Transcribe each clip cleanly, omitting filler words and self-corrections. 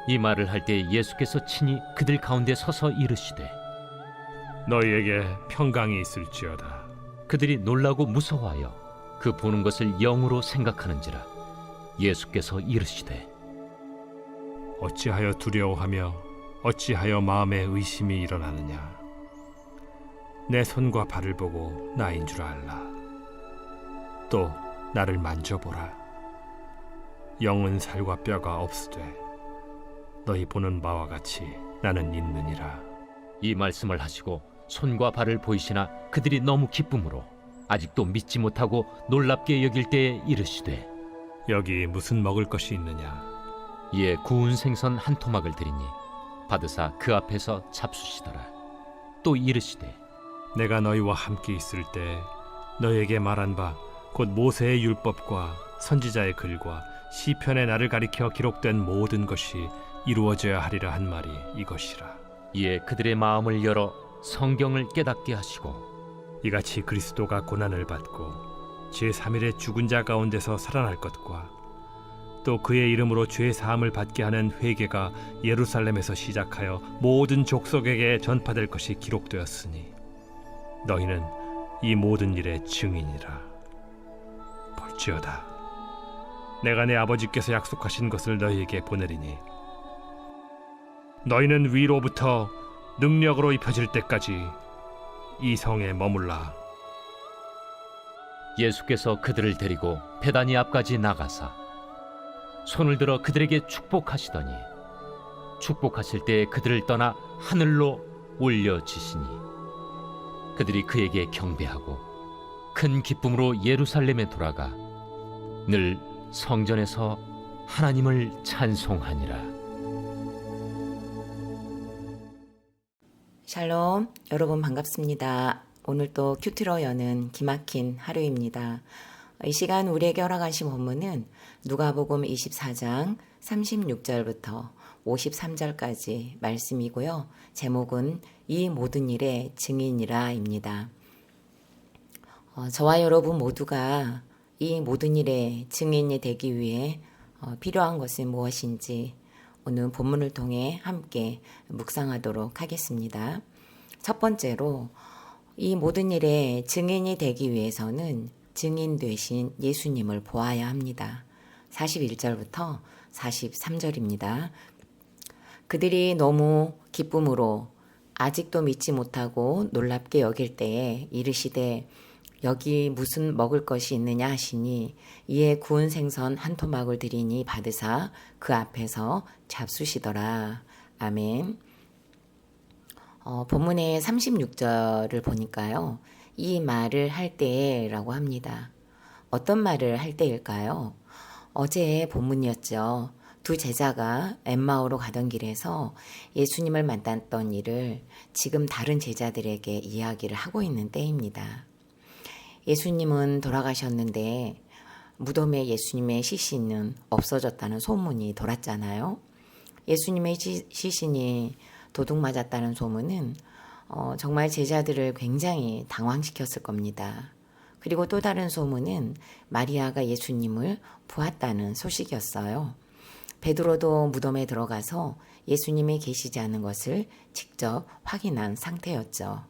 이 말을 할 때 예수께서 친히 그들 가운데 서서 이르시되 너희에게 평강이 있을지어다. 그들이 놀라고 무서워하여 그 보는 것을 영으로 생각하는지라. 예수께서 이르시되 어찌하여 두려워하며 어찌하여 마음에 의심이 일어나느냐. 내 손과 발을 보고 나인 줄 알라. 또 나를 만져보라. 영은 살과 뼈가 없으되 너희 보는 바와 같이 나는 있느니라. 이 말씀을 하시고 손과 발을 보이시나 그들이 너무 기쁨으로 아직도 믿지 못하고 놀랍게 여길 때에 이르시되 여기 무슨 먹을 것이 있느냐. 이에 구운 생선 한 토막을 드리니 받으사 그 앞에서 잡수시더라. 또 이르시되 내가 너희와 함께 있을 때 너희에게 말한 바 곧 모세의 율법과 선지자의 글과 시편의 나를 가리켜 기록된 모든 것이 이루어져야 하리라 한 말이 이것이라. 이에 그들의 마음을 열어 성경을 깨닫게 하시고 이같이 그리스도가 고난을 받고 제3일에 죽은 자 가운데서 살아날 것과 또 그의 이름으로 죄 사함을 받게 하는 회개가 예루살렘에서 시작하여 모든 족속에게 전파될 것이 기록되었으니 너희는 이 모든 일의 증인이라. 볼지어다, 내가 내 아버지께서 약속하신 것을 너희에게 보내리니 너희는 위로부터 능력으로 입혀질 때까지 이 성에 머물라. 예수께서 그들을 데리고 베다니 앞까지 나가사 손을 들어 그들에게 축복하시더니 축복하실 때 그들을 떠나 하늘로 올려지시니 그들이 그에게 경배하고 큰 기쁨으로 예루살렘에 돌아가 늘 성전에서 하나님을 찬송하니라. 샬롬, 여러분 반갑습니다. 오늘 또 큐티로 여는 기막힌 하루입니다. 이 시간 우리에게 허락하신 본문은 누가복음 24장 36절부터 53절까지 말씀이고요. 제목은 이 모든 일의 증인이라입니다. 저와 여러분 모두가 이 모든 일의 증인이 되기 위해 필요한 것은 무엇인지 오늘 본문을 통해 함께 묵상하도록 하겠습니다. 첫 번째로 이 모든 일의 증인이 되기 위해서는 증인 되신 예수님을 보아야 합니다. 41절부터 43절입니다. 그들이 너무 기쁨으로 아직도 믿지 못하고 놀랍게 여길 때에 이르시되 여기 무슨 먹을 것이 있느냐 하시니 이에 구운 생선 한 토막을 드리니 받으사 그 앞에서 잡수시더라. 아멘. 본문의 36절을 보니까요. 이 말을 할 때라고 합니다. 어떤 말을 할 때일까요? 어제 본문이었죠. 두 제자가 엠마오로 가던 길에서 예수님을 만났던 일을 지금 다른 제자들에게 이야기를 하고 있는 때입니다. 예수님은 돌아가셨는데 무덤에 예수님의 시신은 없어졌다는 소문이 돌았잖아요. 예수님의 시신이 도둑 맞았다는 소문은 정말 제자들을 굉장히 당황시켰을 겁니다. 그리고 또 다른 소문은 마리아가 예수님을 보았다는 소식이었어요. 베드로도 무덤에 들어가서 예수님이 계시지 않은 것을 직접 확인한 상태였죠.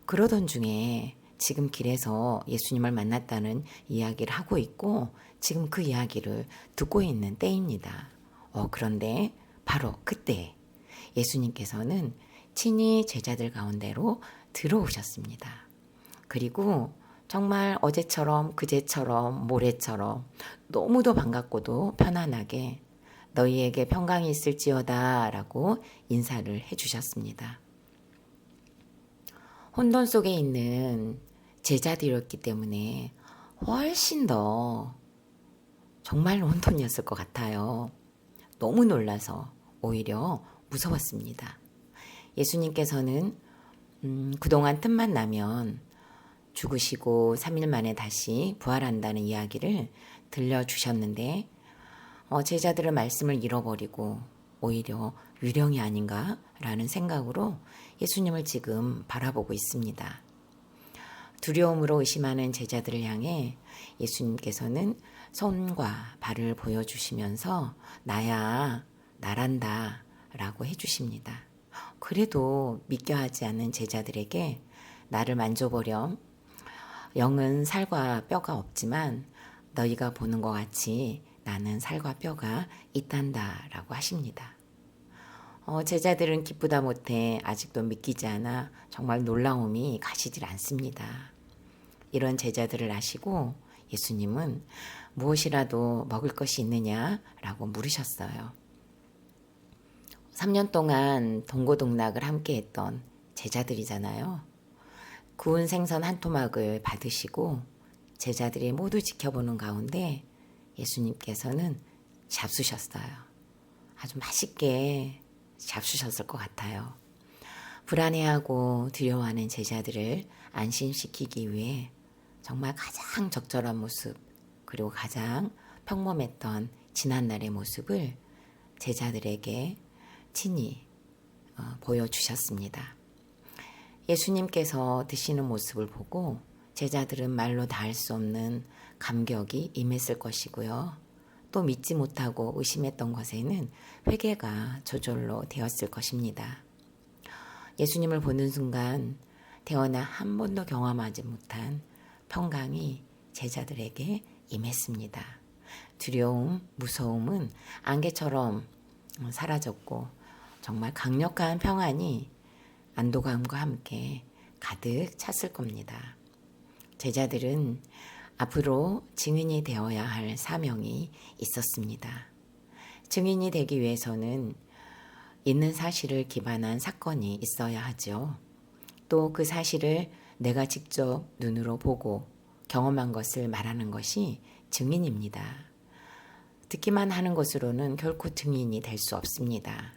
그러던 중에 지금 길에서 예수님을 만났다는 이야기를 하고 있고 지금 그 이야기를 듣고 있는 때입니다. 그런데 바로 그때 예수님께서는 친히 제자들 가운데로 들어오셨습니다. 그리고 정말 어제처럼 그제처럼 모레처럼 너무도 반갑고도 편안하게 너희에게 평강이 있을지어다 라고 인사를 해주셨습니다. 혼돈 속에 있는 제자들이었기 때문에 훨씬 더 정말 혼돈이었을 것 같아요. 너무 놀라서 오히려 무서웠습니다. 예수님께서는 그동안 틈만 나면 죽으시고 3일 만에 다시 부활한다는 이야기를 들려주셨는데 제자들은 말씀을 잃어버리고 오히려 유령이 아닌가라는 생각으로 예수님을 지금 바라보고 있습니다. 두려움으로 의심하는 제자들을 향해 예수님께서는 손과 발을 보여주시면서 나야, 나란다 라고 해주십니다. 그래도 믿겨 하지 않는 제자들에게 나를 만져보렴. 영은 살과 뼈가 없지만 너희가 보는 것 같이 나는 살과 뼈가 있단다 라고 하십니다. 제자들은 기쁘다 못해 아직도 믿기지 않아 정말 놀라움이 가시질 않습니다. 이런 제자들을 아시고 예수님은 무엇이라도 먹을 것이 있느냐 라고 물으셨어요. 3년 동안 동고동락을 함께 했던 제자들이잖아요. 구운 생선 한 토막을 받으시고 제자들이 모두 지켜보는 가운데 예수님께서는 잡수셨어요. 아주 맛있게 잡수셨을 것 같아요. 불안해하고 두려워하는 제자들을 안심시키기 위해 정말 가장 적절한 모습, 그리고 가장 평범했던 지난날의 모습을 제자들에게 친히 보여주셨습니다. 예수님께서 드시는 모습을 보고 제자들은 말로 다 할 수 없는 감격이 임했을 것이고요. 또 믿지 못하고 의심했던 것에는 회개가 저절로 되었을 것입니다. 예수님을 보는 순간 태어나 한 번도 경험하지 못한 평강이 제자들에게 임했습니다. 두려움, 무서움은 안개처럼 사라졌고 정말 강력한 평안이 안도감과 함께 가득 찼을 겁니다. 제자들은 앞으로 증인이 되어야 할 사명이 있었습니다. 증인이 되기 위해서는 있는 사실을 기반한 사건이 있어야 하죠. 또 그 사실을 내가 직접 눈으로 보고 경험한 것을 말하는 것이 증인입니다. 듣기만 하는 것으로는 결코 증인이 될 수 없습니다.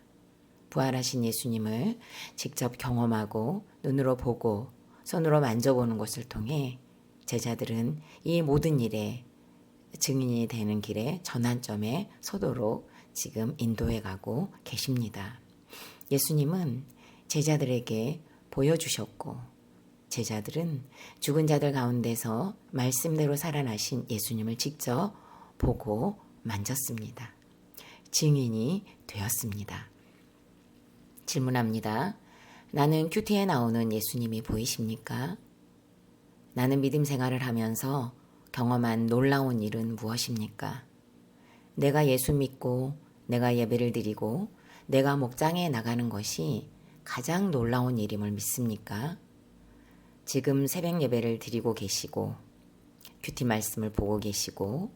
부활하신 예수님을 직접 경험하고 눈으로 보고 손으로 만져보는 것을 통해 제자들은 이 모든 일에 증인이 되는 길에 전환점에 서도록 지금 인도해 가고 계십니다. 예수님은 제자들에게 보여주셨고 제자들은 죽은 자들 가운데서 말씀대로 살아나신 예수님을 직접 보고 만졌습니다. 증인이 되었습니다. 질문합니다. 나는 큐티에 나오는 예수님이 보이십니까? 나는 믿음 생활을 하면서 경험한 놀라운 일은 무엇입니까? 내가 예수 믿고 내가 예배를 드리고 내가 목장에 나가는 것이 가장 놀라운 일임을 믿습니까? 지금 새벽 예배를 드리고 계시고 큐티 말씀을 보고 계시고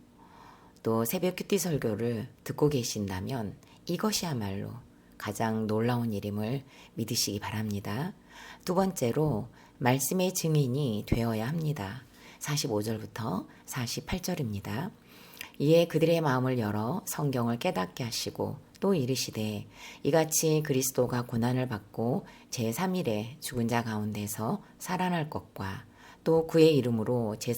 또 새벽 큐티 설교를 듣고 계신다면 이것이야말로 가장 놀라운 일임을 믿으시기 바랍니다. 두 번째로 말씀의 증인이 되어야 합니다. 45절부터 48절입니다. 이에 그들의 마음을 열어 성경을 깨닫게 하시고 또 이르시되 이같이 그리스도가 고난을 받고 제3일에 죽은 자 가운데서 살아날 것과 또 그의 이름으로 죄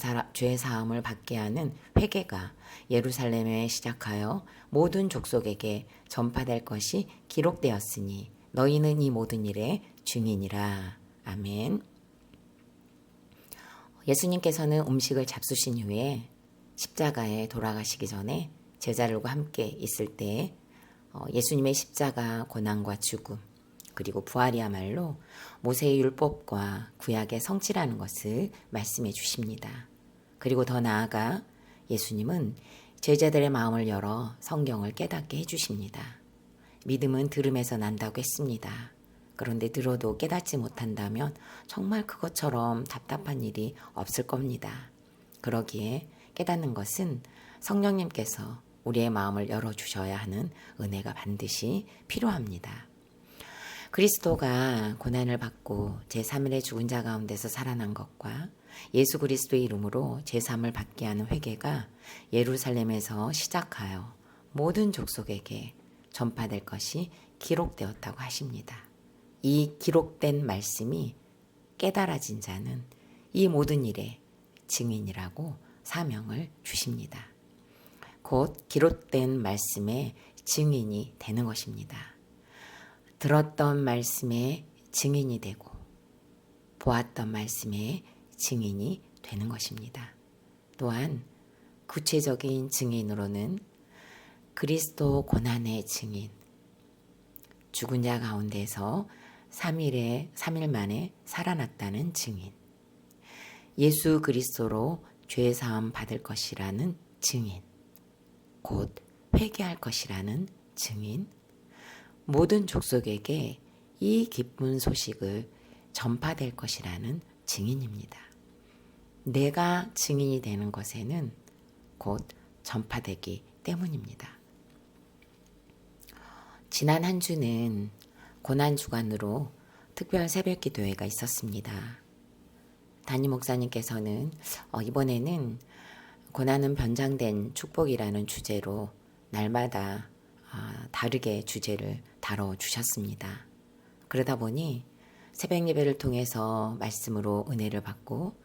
사함을 받게 하는 회개가 예루살렘에 시작하여 모든 족속에게 전파될 것이 기록되었으니 너희는 이 모든 일의 증인이라. 아멘. 예수님께서는 음식을 잡수신 후에 십자가에 돌아가시기 전에 제자들과 함께 있을 때 예수님의 십자가 고난과 죽음 그리고 부활이야말로 모세의 율법과 구약의 성취라는 것을 말씀해 주십니다. 그리고 더 나아가 예수님은 제자들의 마음을 열어 성경을 깨닫게 해주십니다. 믿음은 들음에서 난다고 했습니다. 그런데 들어도 깨닫지 못한다면 정말 그것처럼 답답한 일이 없을 겁니다. 그러기에 깨닫는 것은 성령님께서 우리의 마음을 열어주셔야 하는 은혜가 반드시 필요합니다. 그리스도가 고난을 받고 제3일에 죽은 자 가운데서 살아난 것과 예수 그리스도의 이름으로 제3을 받게 하는 회개가 예루살렘에서 시작하여 모든 족속에게 전파될 것이 기록되었다고 하십니다. 이 기록된 말씀이 깨달아진 자는 이 모든 일의 증인이라고 사명을 주십니다. 곧 기록된 말씀의 증인이 되는 것입니다. 들었던 말씀의 증인이 되고 보았던 말씀의 증인이 되는 것입니다. 또한 구체적인 증인으로는 그리스도 고난의 증인, 죽은 자 가운데서 3일 만에 살아났다는 증인. 예수 그리스도로 죄 사함 받을 것이라는 증인. 곧 회개할 것이라는 증인. 모든 족속에게 이 기쁜 소식을 전파될 것이라는 증인입니다. 내가 증인이 되는 것에는 곧 전파되기 때문입니다. 지난 한 주는 고난주간으로 특별 새벽기도회가 있었습니다. 담임 목사님께서는 이번에는 고난은 변장된 축복이라는 주제로 날마다 다르게 주제를 다뤄주셨습니다. 그러다 보니 새벽 예배를 통해서 말씀으로 은혜를 받고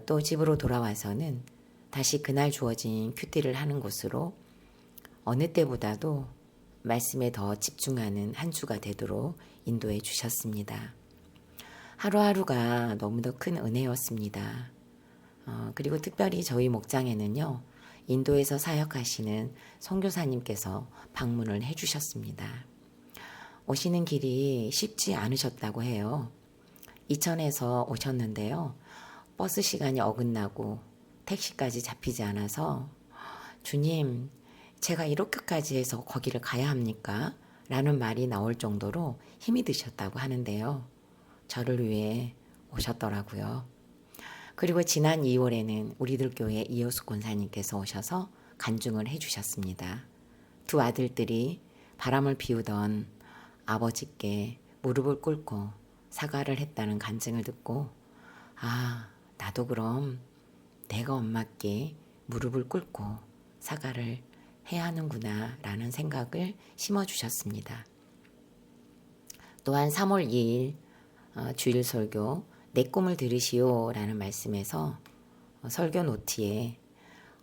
또 집으로 돌아와서는 다시 그날 주어진 큐티를 하는 곳으로 어느 때보다도 말씀에 더 집중하는 한 주가 되도록 인도해 주셨습니다. 하루하루가 너무도 큰 은혜였습니다. 그리고 특별히 저희 목장에는요, 인도에서 사역하시는 선교사님께서 방문을 해주셨습니다. 오시는 길이 쉽지 않으셨다고 해요. 이천에서 오셨는데요. 버스 시간이 어긋나고 택시까지 잡히지 않아서 주님, 제가 이렇게까지 해서 거기를 가야 합니까? 라는 말이 나올 정도로 힘이 드셨다고 하는데요. 저를 위해 오셨더라고요. 그리고 지난 2월에는 우리들 교회 이호숙 권사님께서 오셔서 간증을 해주셨습니다. 두 아들들이 바람을 피우던 아버지께 무릎을 꿇고 사과를 했다는 간증을 듣고 나도 그럼 내가 엄마께 무릎을 꿇고 사과를 해야 하는구나 라는 생각을 심어주셨습니다. 또한 3월 2일 주일 설교 내 꿈을 들으시오 라는 말씀에서 설교 노트에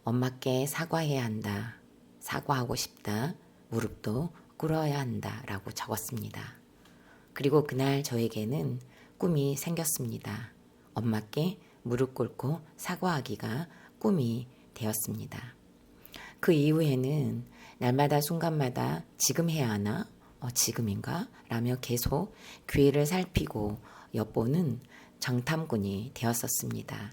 엄마께 사과해야 한다, 사과하고 싶다, 무릎도 꿇어야 한다 라고 적었습니다. 그리고 그날 저에게는 꿈이 생겼습니다. 엄마께 무릎 꿇고 사과하기가 꿈이 되었습니다. 그 이후에는 날마다 순간마다 지금 해야 하나? 지금인가? 라며 계속 기회를 살피고 엿보는 정탐꾼이 되었었습니다.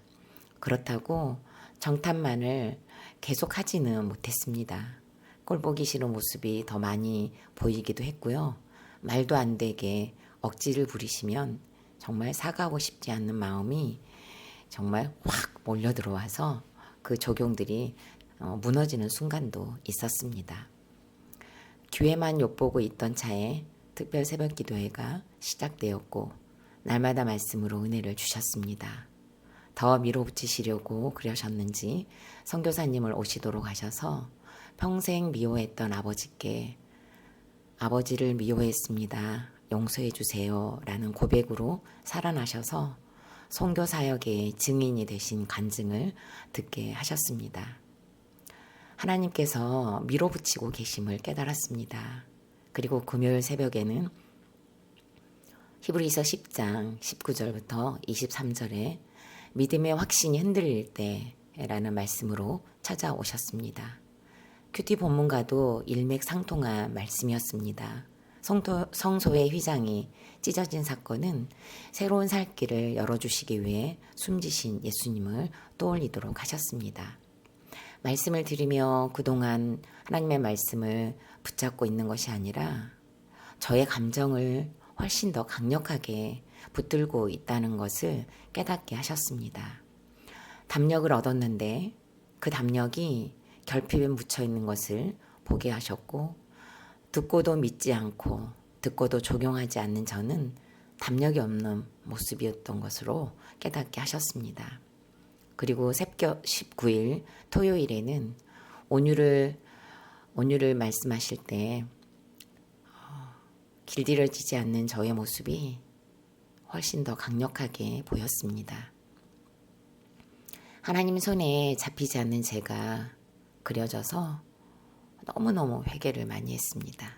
그렇다고 정탐만을 계속 하지는 못했습니다. 꼴보기 싫은 모습이 더 많이 보이기도 했고요. 말도 안 되게 억지를 부리시면 정말 사과하고 싶지 않는 마음이 정말 확 몰려들어와서 그 적용들이 무너지는 순간도 있었습니다. 기회만 엿보고 있던 차에 특별 새벽 기도회가 시작되었고 날마다 말씀으로 은혜를 주셨습니다. 더 밀어붙이시려고 그러셨는지 선교사님을 오시도록 하셔서 평생 미워했던 아버지께 아버지를 미워했습니다. 용서해 주세요 라는 고백으로 살아나셔서 선교사역의 증인이 되신 간증을 듣게 하셨습니다. 하나님께서 밀어붙이고 계심을 깨달았습니다. 그리고 금요일 새벽에는 히브리서 10장 19절부터 23절에 믿음의 확신이 흔들릴 때라는 말씀으로 찾아오셨습니다. 큐티 본문과도 일맥상통한 말씀이었습니다. 성소의 휘장이 찢어진 사건은 새로운 살 길을 열어주시기 위해 숨지신 예수님을 떠올리도록 하셨습니다. 말씀을 들으며 그동안 하나님의 말씀을 붙잡고 있는 것이 아니라 저의 감정을 훨씬 더 강력하게 붙들고 있다는 것을 깨닫게 하셨습니다. 담력을 얻었는데 그 담력이 결핍에 묻혀 있는 것을 보게 하셨고 듣고도 믿지 않고 듣고도 적용하지 않는 저는 담력이 없는 모습이었던 것으로 깨닫게 하셨습니다. 그리고 새벽 19일 토요일에는 온유를 말씀하실 때 길들여지지 않는 저의 모습이 훨씬 더 강력하게 보였습니다. 하나님 손에 잡히지 않는 제가 그려져서 너무너무 회개를 많이 했습니다.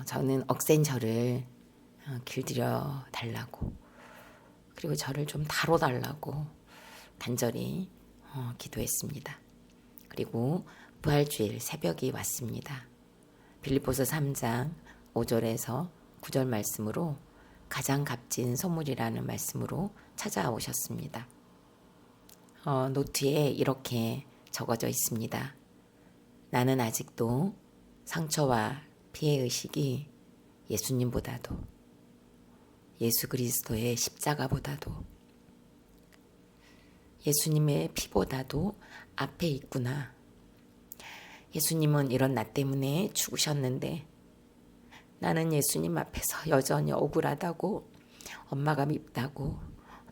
저는 억센 저를 길들여 달라고 그리고 저를 좀 다뤄달라고 간절히 기도했습니다. 그리고 부활주일 새벽이 왔습니다. 빌립보서 3장 5절에서 9절 말씀으로 가장 값진 선물이라는 말씀으로 찾아오셨습니다. 노트에 이렇게 적어져 있습니다. 나는 아직도 상처와 피해의식이 예수님보다도 예수 그리스도의 십자가보다도 예수님의 피보다도 앞에 있구나. 예수님은 이런 나 때문에 죽으셨는데 나는 예수님 앞에서 여전히 억울하다고 엄마가 밉다고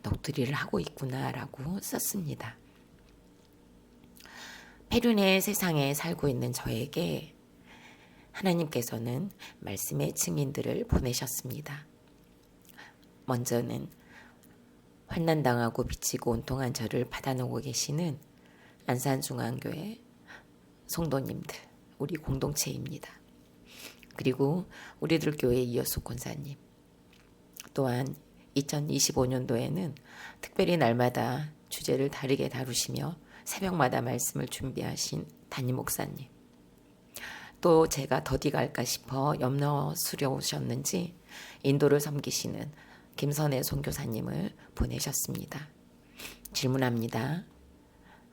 넋두리를 하고 있구나라고 썼습니다. 페륜의 세상에 살고 있는 저에게 하나님께서는 말씀의 증인들을 보내셨습니다. 먼저는 환난당하고 비치고 온통한 저를 받아놓고 계시는 안산중앙교회 성도님들, 우리 공동체입니다. 그리고 우리들 교회 이여숙 권사님, 또한 2025년도에는 특별히 날마다 주제를 다르게 다루시며 새벽마다 말씀을 준비하신 담임 목사님, 또 제가 더디 갈까 싶어 염려스러우셨는지 인도를 섬기시는 김선혜 선교사님을 보내셨습니다. 질문합니다.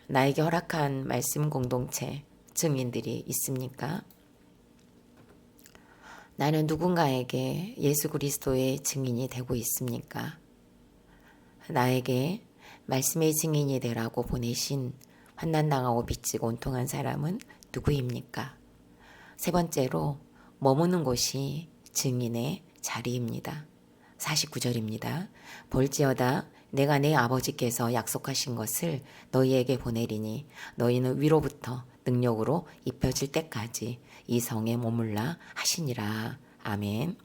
나에게 허락한 말씀 공동체 증인들이 있습니까? 나는 누군가에게 예수 그리스도의 증인이 되고 있습니까? 나에게 말씀의 증인이 되라고 보내신 환난당하고 빚지고 온통한 사람은 누구입니까? 세 번째로 머무는 곳이 증인의 자리입니다. 49절입니다. 볼지어다 내가 내 아버지께서 약속하신 것을 너희에게 보내리니 너희는 위로부터 능력으로 입혀질 때까지 이 성에 머물라 하시니라. 아멘.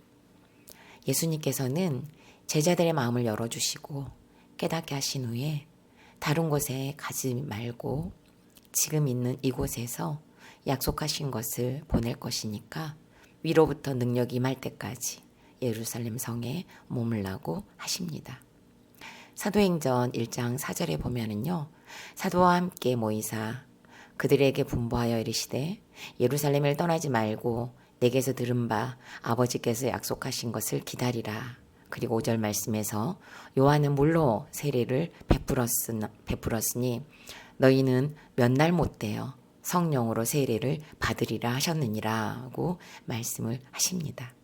예수님께서는 제자들의 마음을 열어주시고 깨닫게 하신 후에 다른 곳에 가지 말고 지금 있는 이곳에서 약속하신 것을 보낼 것이니까 위로부터 능력이 임할 때까지 예루살렘 성에 머물라고 하십니다. 사도행전 1장 4절에 보면은요. 사도와 함께 모이사 그들에게 분부하여 이르시되 예루살렘을 떠나지 말고 내게서 들은 바 아버지께서 약속하신 것을 기다리라. 그리고 5절 말씀에서 요한은 물로 세례를 베풀었으니 너희는 몇 날 못되어 성령으로 세례를 받으리라 하셨느니라고 말씀을 하십니다.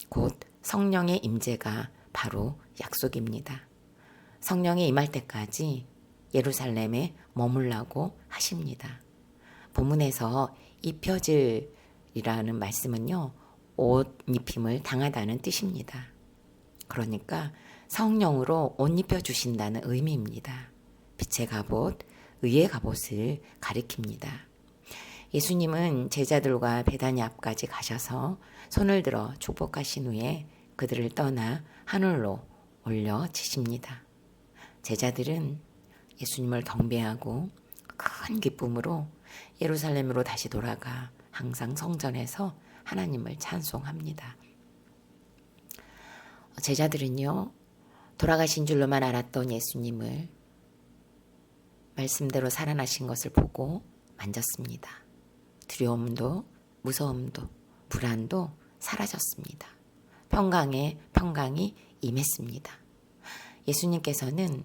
곧 성령의 임재가 바로 약속입니다. 성령이 임할 때까지 예루살렘에 머물라고 하십니다. 본문에서 입혀질이라는 말씀은요. 옷 입힘을 당하다는 뜻입니다. 그러니까 성령으로 옷 입혀주신다는 의미입니다. 빛의 갑옷, 의의 갑옷을 가리킵니다. 예수님은 제자들과 베다니 앞까지 가셔서 손을 들어 축복하신 후에 그들을 떠나 하늘로 올려지십니다. 제자들은 예수님을 경배하고 큰 기쁨으로 예루살렘으로 다시 돌아가 항상 성전에서 하나님을 찬송합니다. 제자들은요, 돌아가신 줄로만 알았던 예수님을 말씀대로 살아나신 것을 보고 만졌습니다. 두려움도 무서움도 불안도 사라졌습니다. 평강이 임했습니다. 예수님께서는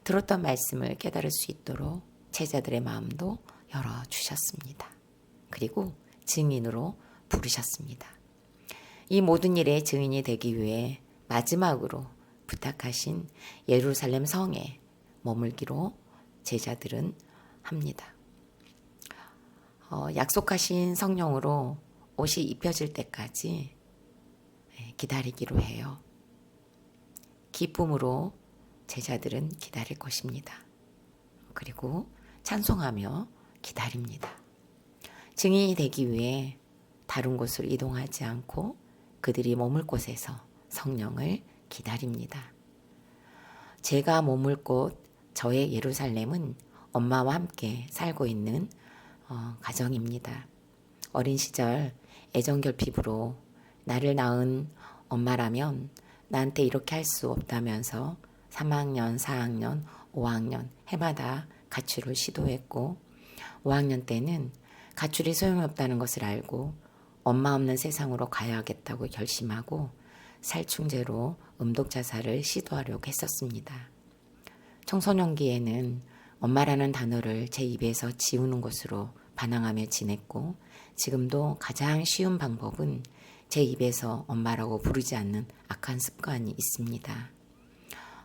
들었던 말씀을 깨달을 수 있도록 제자들의 마음도 열어주셨습니다. 그리고 증인으로 부르셨습니다. 이 모든 일의 증인이 되기 위해 마지막으로 부탁하신 예루살렘 성에 머물기로 제자들은 합니다. 약속하신 성령으로 옷이 입혀질 때까지 기다리기로 해요. 기쁨으로 제자들은 기다릴 것입니다. 그리고 찬송하며 기다립니다. 증인이 되기 위해 다른 곳으로 이동하지 않고 그들이 머물 곳에서 성령을 기다립니다. 제가 머물 곳 저의 예루살렘은 엄마와 함께 살고 있는 가정입니다. 어린 시절 애정결핍으로 나를 낳은 엄마라면 나한테 이렇게 할 수 없다면서 3학년, 4학년, 5학년 해마다 가출을 시도했고 5학년 때는 가출이 소용이 없다는 것을 알고 엄마 없는 세상으로 가야겠다고 결심하고 살충제로 음독자살을 시도하려고 했었습니다. 청소년기에는 엄마라는 단어를 제 입에서 지우는 것으로 반항하며 지냈고 지금도 가장 쉬운 방법은 제 입에서 엄마라고 부르지 않는 악한 습관이 있습니다.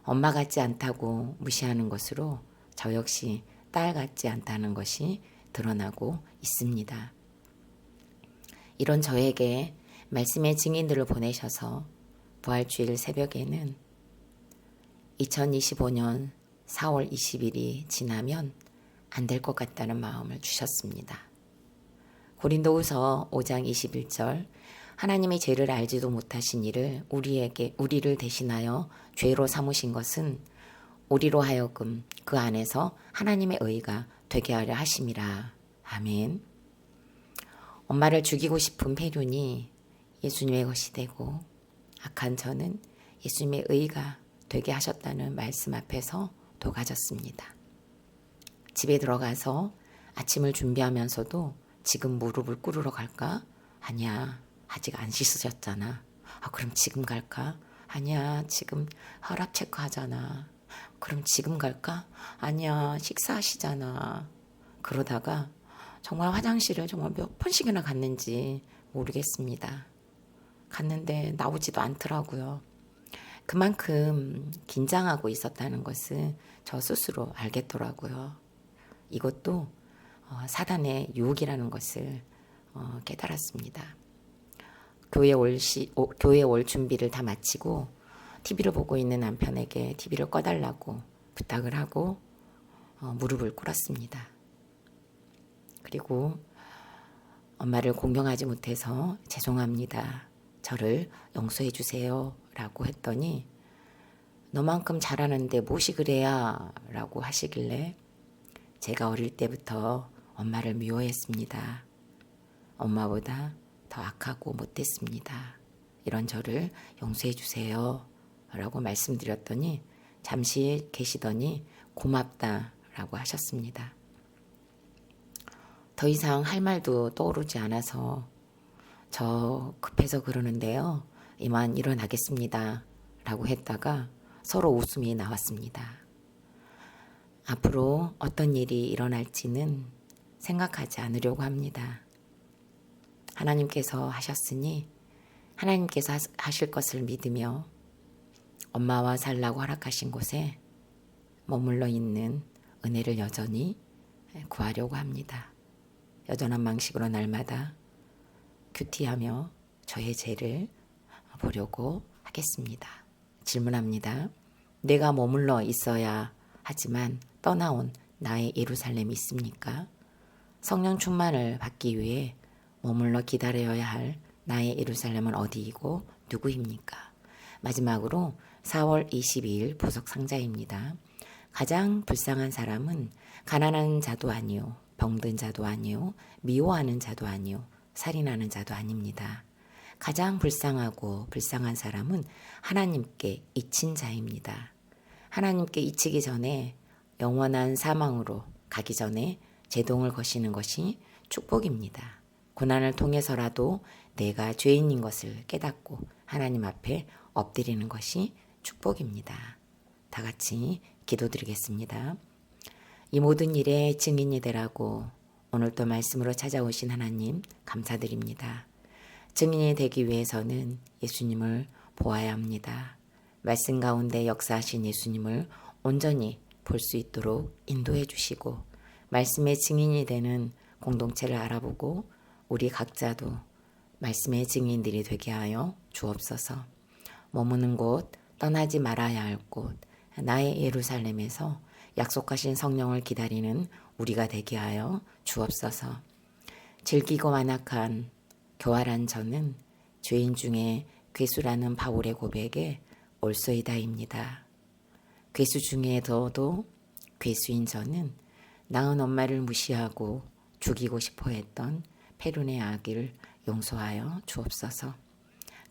엄마 같지 않다고 무시하는 것으로 저 역시 딸 같지 않다는 것이 드러나고 있습니다. 이런 저에게 말씀의 증인들을 보내셔서 부활주일 새벽에는 2025년 4월 20일이 지나면 안 될 것 같다는 마음을 주셨습니다. 고린도후서 5장 21절 하나님의 죄를 알지도 못하신 이를 우리를 대신하여 죄로 삼으신 것은 우리로 하여금 그 안에서 하나님의 의가 되게 하려 하심이라. 아멘. 엄마를 죽이고 싶은 페륜이 예수님의 것이 되고 악한 저는 예수님의 의가 되게 하셨다는 말씀 앞에서 도가졌습니다. 집에 들어가서 아침을 준비하면서도 지금 무릎을 꿇으러 갈까? 아니야. 아직 안 씻으셨잖아. 그럼 지금 갈까? 아니야. 지금 혈압 체크하잖아. 그럼 지금 갈까? 아니야. 식사하시잖아. 그러다가 정말 화장실을 정말 몇 번씩이나 갔는지 모르겠습니다. 갔는데 나오지도 않더라고요. 그만큼 긴장하고 있었다는 것을 저 스스로 알겠더라고요. 이것도 사단의 유혹이라는 것을 깨달았습니다. 교회 올 준비를 다 마치고 TV를 보고 있는 남편에게 TV를 꺼달라고 부탁을 하고 무릎을 꿇었습니다. 그리고 엄마를 공경하지 못해서 죄송합니다. 저를 용서해 주세요. 라고 했더니 너만큼 잘하는데 무엇이 그래야? 라고 하시길래 제가 어릴 때부터 엄마를 미워했습니다. 엄마보다 더 악하고 못됐습니다. 이런 저를 용서해 주세요. 라고 말씀드렸더니 잠시 계시더니 고맙다 라고 하셨습니다. 더 이상 할 말도 떠오르지 않아서 저 급해서 그러는데요. 이만 일어나겠습니다. 라고 했다가 서로 웃음이 나왔습니다. 앞으로 어떤 일이 일어날지는 생각하지 않으려고 합니다. 하나님께서 하셨으니 하나님께서 하실 것을 믿으며 엄마와 살라고 허락하신 곳에 머물러 있는 은혜를 여전히 구하려고 합니다. 여전한 방식으로 날마다 큐티하며 저의 죄를 보려고 하겠습니다. 질문합니다. 내가 머물러 있어야 하지만 떠나온 나의 예루살렘이 있습니까? 성령 충만을 받기 위해 머물러 기다려야 할 나의 예루살렘은 어디이고 누구입니까? 마지막으로 4월 22일 보석 상자입니다. 가장 불쌍한 사람은 가난한 자도 아니요, 병든 자도 아니요, 미워하는 자도 아니요, 살인하는 자도 아닙니다. 가장 불쌍하고 불쌍한 사람은 하나님께 잊힌 자입니다. 하나님께 잊히기 전에 영원한 사망으로 가기 전에 제동을 거시는 것이 축복입니다. 고난을 통해서라도 내가 죄인인 것을 깨닫고 하나님 앞에 엎드리는 것이 축복입니다. 다 같이 기도드리겠습니다. 이 모든 일에 증인이 되라고 오늘도 말씀으로 찾아오신 하나님 감사드립니다. 증인이 되기 위해서는 예수님을 보아야 합니다. 말씀 가운데 역사하신 예수님을 온전히 볼 수 있도록 인도해 주시고 말씀의 증인이 되는 공동체를 알아보고 우리 각자도 말씀의 증인들이 되게 하여 주옵소서. 머무는 곳, 떠나지 말아야 할 곳, 나의 예루살렘에서 약속하신 성령을 기다리는 우리가 되게 하여 주옵소서. 질기고 완악한 교활한 저는 죄인 중에 괴수라는 바울의 고백에 올소이다입니다. 괴수 중에서도 괴수인 저는 낳은 엄마를 무시하고 죽이고 싶어 했던 페륜의 악을 용서하여 주옵소서.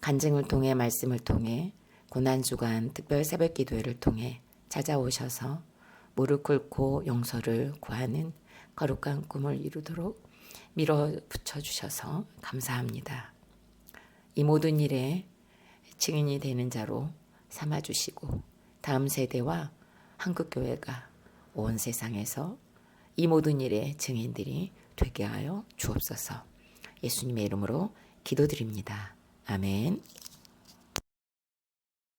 간증을 통해 말씀을 통해 고난주간 특별 새벽기도회를 통해 찾아오셔서 무릎 꿇고 용서를 구하는 거룩한 꿈을 이루도록 밀어붙여 주셔서 감사합니다. 이 모든 일에 증인이 되는 자로 삼아주시고 다음 세대와 한국교회가 온 세상에서 이 모든 일의 증인들이 되게 하여 주옵소서. 예수님의 이름으로 기도드립니다. 아멘.